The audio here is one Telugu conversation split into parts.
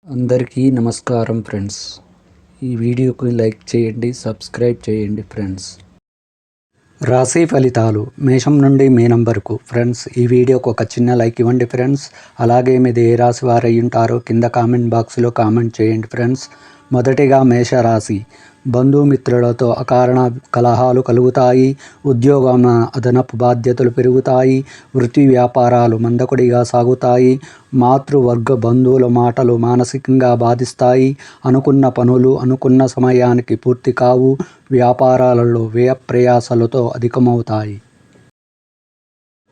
అందరికీ నమస్కారం ఫ్రెండ్స్. ఈ వీడియోకి లైక్ చేయండి, సబ్స్క్రైబ్ చేయండి ఫ్రెండ్స్. రాశి ఫలితాలు మేషం నుండి మీనం వరకు. ఫ్రెండ్స్, ఈ వీడియోకి ఒక చిన్న లైక్ ఇవ్వండి ఫ్రెండ్స్. అలాగే మీది ఏ రాశి వారు అయి ఉంటారో కింద కామెంట్ బాక్స్లో కామెంట్ చేయండి ఫ్రెండ్స్. మొదటిగా మేషరాశి. బంధుమిత్రులతో అకారణ కలహాలు కలుగుతాయి. ఉద్యోగం అదనపు బాధ్యతలు పెరుగుతాయి. వృత్తి వ్యాపారాలు మందకొడిగా సాగుతాయి. మాతృవర్గ బంధువుల మాటలు మానసికంగా బాధిస్తాయి. అనుకున్న పనులు అనుకున్న సమయానికి పూర్తి కావు. వ్యాపారాలలో వ్యయ ప్రయాసాలతో అధికమవుతాయి.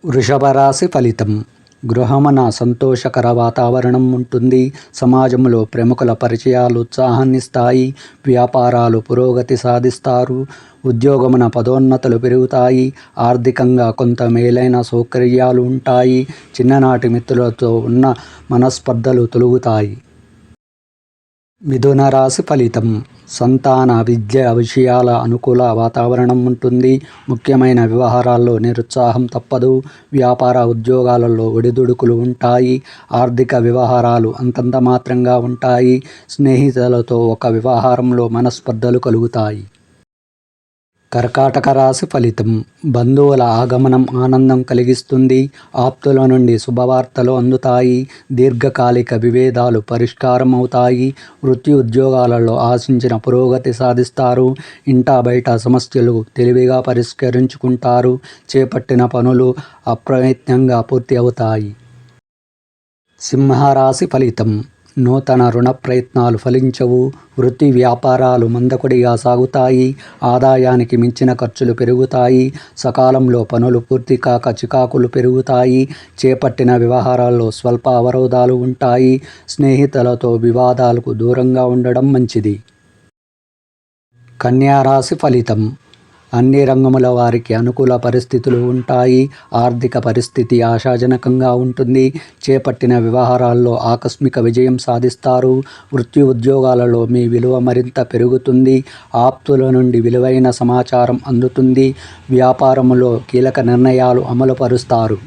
వృషభ రాశి ఫలితం. గృహమున సంతోషకర వాతావరణం ఉంటుంది. సమాజంలో ప్రముఖుల పరిచయాలు ఉత్సాహాన్నిస్తాయి. వ్యాపారాలు పురోగతి సాధిస్తారు. ఉద్యోగమున పదోన్నతులు పెరుగుతాయి. ఆర్థికంగా కొంత మేలైన సౌకర్యాలు ఉంటాయి. చిన్ననాటి మిత్రులతో ఉన్న మనస్పర్ధలు తొలగుతాయి. మిథున రాశి ఫలితం. సంతాన విద్య విషయాల అనుకూల వాతావరణం ఉంటుంది. ముఖ్యమైన వ్యవహారాల్లో నిరుత్సాహం తప్పదు. వ్యాపార ఉద్యోగాలలో ఒడిదుడుకులు ఉంటాయి. ఆర్థిక వ్యవహారాలు అంతంత మాత్రంగా ఉంటాయి. స్నేహితులతో ఒక వ్యవహారంలో మనస్పర్ధలు కలుగుతాయి. కర్కాటక రాశి ఫలితం. బంధువుల ఆగమనం ఆనందం కలిగిస్తుంది. ఆప్తుల నుండి శుభవార్తలు అందుతాయి. దీర్ఘకాలిక విభేదాలు పరిష్కారం అవుతాయి. వృత్తి ఉద్యోగాలలో ఆశించిన పురోగతి సాధిస్తారు. ఇంటా బయట సమస్యలు తెలివిగా పరిష్కరించుకుంటారు. చేపట్టిన పనులు అప్రయత్నంగా పూర్తి అవుతాయి. సింహరాశి ఫలితం. నూతన రుణ ప్రయత్నాలు ఫలించవు. వృత్తి వ్యాపారాలు మందకొడిగా సాగుతాయి. ఆదాయానికి మించిన ఖర్చులు పెరుగుతాయి. సకాలంలో పనులు పూర్తి కాక చికాకులు పెరుగుతాయి. చేపట్టిన వ్యవహారాల్లో స్వల్ప అవరోధాలు ఉంటాయి. స్నేహితులతో వివాదాలకు దూరంగా ఉండడం మంచిది. కన్యా రాశి ఫలితం. అన్ని రంగముల వారికి అనుకూల పరిస్థితులు ఉంటాయి. ఆర్థిక పరిస్థితి ఆశాజనకంగా ఉంటుంది. చేపట్టిన వ్యవహారాల్లో ఆకస్మిక విజయం సాధిస్తారు. వృత్తి ఉద్యోగాలలో మీ విలువ మరింత పెరుగుతుంది. ఆప్తుల నుండి విలువైన సమాచారం అందుతుంది. వ్యాపారములో కీలక నిర్ణయాలు అమలుపరుస్తారు.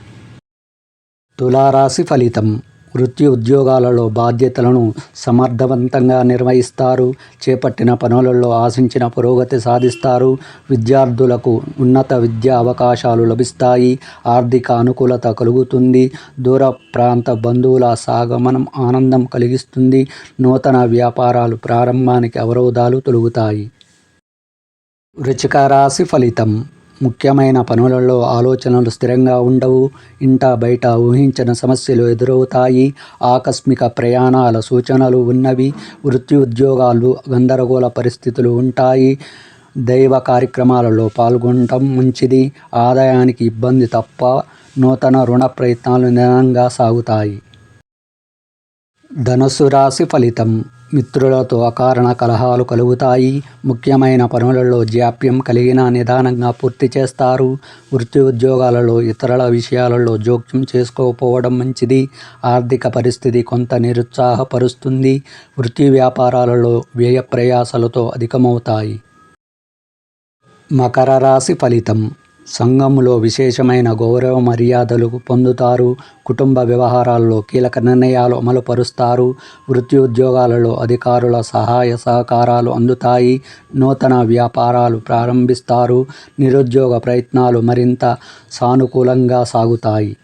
తులారాశి ఫలితం. వృత్తి ఉద్యోగాలలో బాధ్యతలను సమర్థవంతంగా నిర్వహిస్తారు. చేపట్టిన పనులలో ఆశించిన పురోగతి సాధిస్తారు. విద్యార్థులకు ఉన్నత విద్యా అవకాశాలు లభిస్తాయి. ఆర్థిక అనుకూలత కలుగుతుంది. దూర ప్రాంత బంధువుల సాగమనం ఆనందం కలిగిస్తుంది. నూతన వ్యాపారాలు ప్రారంభానికి అవరోధాలు తొలగుతాయి. వృశ్చిక రాశి ఫలితం. ముఖ్యమైన పనులలో ఆలోచనలు స్థిరంగా ఉండవు. ఇంట బయట ఊహించిన సమస్యలు ఎదురవుతాయి. ఆకస్మిక ప్రయాణాల సూచనలు ఉన్నవి. వృత్తి ఉద్యోగాలు గందరగోళ పరిస్థితులు ఉంటాయి. దైవ కార్యక్రమాలలో పాల్గొనడం మంచిది. ఆదాయానికి ఇబ్బంది తప్ప. నూతన రుణ ప్రయత్నాలు నిదానంగా సాగుతాయి. ధనుస్సు రాశి ఫలితం. మిత్రులతో అకారణ కలహాలు కలుగుతాయి. ముఖ్యమైన పనులలో జాప్యం కలిగిన నిదానంగా పూర్తి చేస్తారు. వృత్తి ఉద్యోగాలలో ఇతరుల విషయాలలో జోక్యం చేసుకోకపోవడం మంచిది. ఆర్థిక పరిస్థితి కొంత నిరుత్సాహపరుస్తుంది. వృత్తి వ్యాపారాలలో వ్యయ ప్రయాసాలతో అధికమవుతాయి. మకర రాశి ఫలితం. సంఘంలో విశేషమైన గౌరవ మర్యాదలు పొందుతారు. కుటుంబ వ్యవహారాల్లో కీలక నిర్ణయాలు అమలుపరుస్తారు. వృత్తి ఉద్యోగాలలో అధికారుల సహాయ సహకారాలు అందుతాయి. నూతన వ్యాపారాలు ప్రారంభిస్తారు. నిరుద్యోగ ప్రయత్నాలు మరింత సానుకూలంగా సాగుతాయి.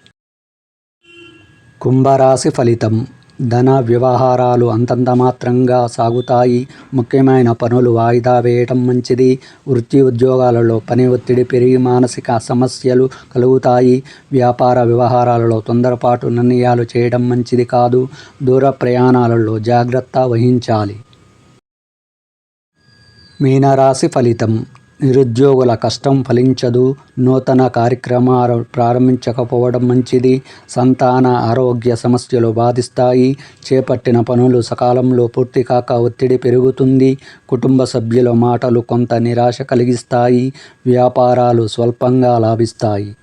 కుంభరాశి ఫలితం. ధన వ్యవహారాలు అంతంత మాత్రంగా సాగుతాయి. ముఖ్యమైన పనులు వాయిదా వేయడం మంచిది. వృత్తి ఉద్యోగాలలో పని ఒత్తిడి పెరిగి మానసిక సమస్యలు కలుగుతాయి. వ్యాపార వ్యవహారాలలో తొందరపాటు నిర్ణయాలు చేయడం మంచిది కాదు. దూర ప్రయాణాలలో జాగ్రత్త వహించాలి. మీనరాశి ఫలితం. నిరుద్యోగుల కష్టం ఫలించదు. నూతన కార్యక్రమాలు ప్రారంభించకపోవడం మంచిది. సంతాన ఆరోగ్య సమస్యలు బాధిస్తాయి. చేపట్టిన పనులు సకాలంలో పూర్తి కాక ఒత్తిడి పెరుగుతుంది. కుటుంబ సభ్యుల మాటలు కొంత నిరాశ కలిగిస్తాయి. వ్యాపారాలు స్వల్పంగా లాభిస్తాయి.